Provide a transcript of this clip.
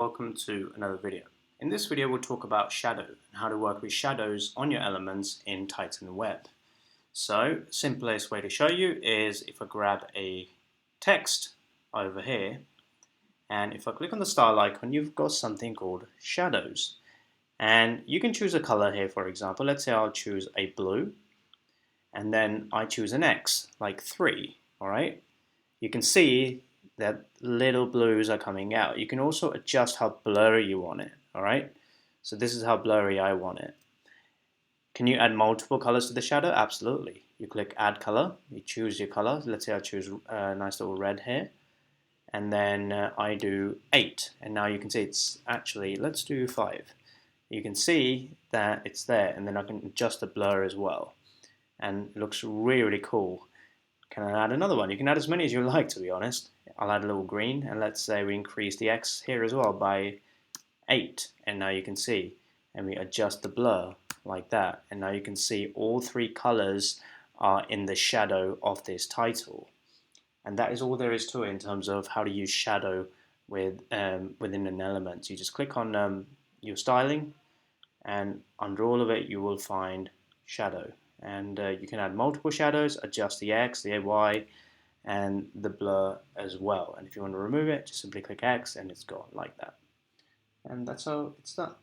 Welcome to another video. In this video we'll talk about shadow and how to work with shadows on your elements in Titan Web. So simplest way to show you is if I grab a text over here, and if I click on the style icon, you've got something called shadows, and you can choose a color here. For example, let's say I'll choose a blue, and then I choose an X like 3. Alright, you can see that little blues are coming out. You can also adjust how blurry you want it. Alright, so this is how blurry I want it. Can you add multiple colors to the shadow? Absolutely. You click add color, you choose your color. Let's say I choose a nice little red here, and then I do 8, and now you can see it's actually, let's do 5. You can see that it's there, and then I can adjust the blur as well, and it looks really cool. Can I add another one? You can add as many as you like, to be honest. I'll add a little green, and let's say we increase the X here as well by 8, and now you can see, and we adjust the blur like that, and now you can see all 3 colors are in the shadow of this title. And that is all there is to it in terms of how to use shadow with within an element. You just click on your styling, and under all of it you will find shadow, and you can add multiple shadows, adjust the X, the Y, and the blur as well. And if you want to remove it, just simply click X and it's gone like that. And that's how it's done.